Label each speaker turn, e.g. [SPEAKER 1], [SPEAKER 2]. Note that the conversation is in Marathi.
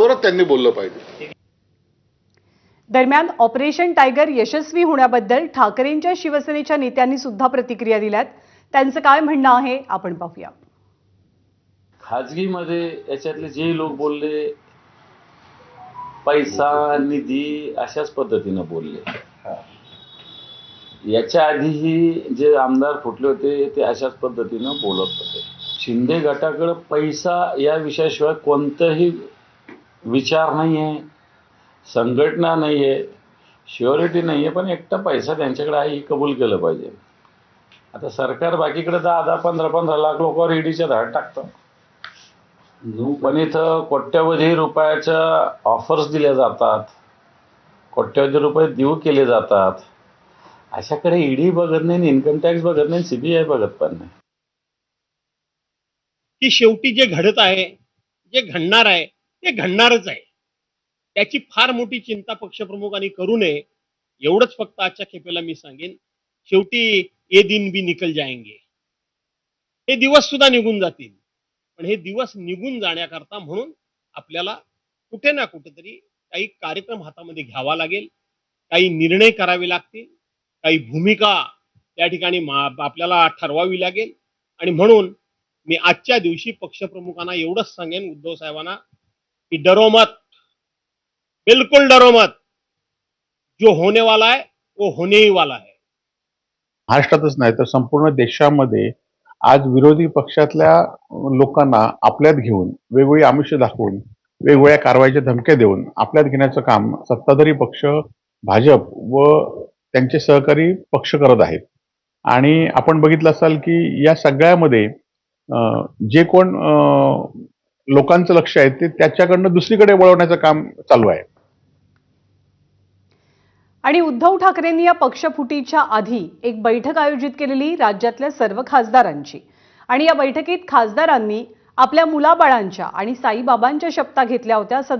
[SPEAKER 1] तरच त्यांनी बोललं पाहिजे।
[SPEAKER 2] दरम्यान ऑपरेशन टायगर यशस्वी होण्याबद्दल ठाकरेंच्या शिवसेनेच्या नेत्यांनी सुद्धा प्रतिक्रिया दिल्यात। त्यांचं काय म्हणणं आहे आपण पाहूया।
[SPEAKER 3] खाजगीमध्ये याच्यातले जे लोक बोलले, पैसा निधी अशाच पद्धतीने बोलले। याच्या आधीही जे आमदार फुटले होते ते अशाच पद्धतीने बोलत होते। शिंदे गटाकडे पैसा या विषयाशिवाय कोणताही विचार नाहीये, संघटना नाहीये, श्युरिटी नाहीये, पण एकटा पैसा त्यांच्याकडे आहे हे कबूल केलं पाहिजे। आता सरकार बाकीकडे 10-10, 15-15 लाख लोकांवर ईडीच्या धाड टाकतं, पण इथं कोट्यवधी रुपयाच्या ऑफर्स दिल्या जातात, कोट्यवधी रुपये देऊ केले जातात। अशाकडे ईडी बघत नाही, इन्कम टॅक्स बघत नाही, सीबीआय बघत पण नाही।
[SPEAKER 4] की शेवटी जे घडत आहे, जे घडणार आहे ते घडणारच आहे। त्याची फार मोठी चिंता पक्षप्रमुखांनी करू नये, एवढंच फक्त आजच्या खेपेला मी सांगेन। शेवटी ये दिन भी निकल जाएंगे, हे दिवस सुद्धा निघून जातील, पण हे दिवस निघून जाण्याकरता म्हणून आपल्याला कुठे ना कुठेतरी काही कार्यक्रम हातामध्ये घ्यावा लागेल, काही निर्णय करावे लागतील, काही भूमिका त्या ठिकाणी आपल्याला ठरवावी लागेल। आणि म्हणून मी आजच्या दिवशी पक्षप्रमुखांना एवढंच सांगेन, उद्धव साहेबांना, की डरो मत, बिल्कुल डरो मत, जो होने वाला है वो होने ही वाला है।
[SPEAKER 5] महाराष्ट्रातच नाही तर संपूर्ण देशामध्ये आज विरोधी पक्षातल्या लोकांना आपल्यात घेऊन, वेगवेगळी आमिष दाखवून, वेगवेगळ्या कारवाईच्या धमक्या देऊन आपल्यात घेण्याचं काम सत्ताधारी पक्ष, भाजप व त्यांचे सहकारी पक्ष करत आहेत। आणि आपण बघितलं असाल की या सगळ्यामध्ये जे कोण लोकांचं लक्ष आहे ते त्याच्याकडनं दुसरीकडे वळवण्याचं काम चालू आहे।
[SPEAKER 2] आणि उद्धव ठाकरेंनी या पक्षफुटीच्या आधी एक बैठक आयोजित केलेली राज्यातल्या सर्व खासदारांची, आणि या बैठकीत खासदारांनी आपल्या मुलाबाळांच्या आणि साईबाबांच्या शपथा घेतल्या होत्या।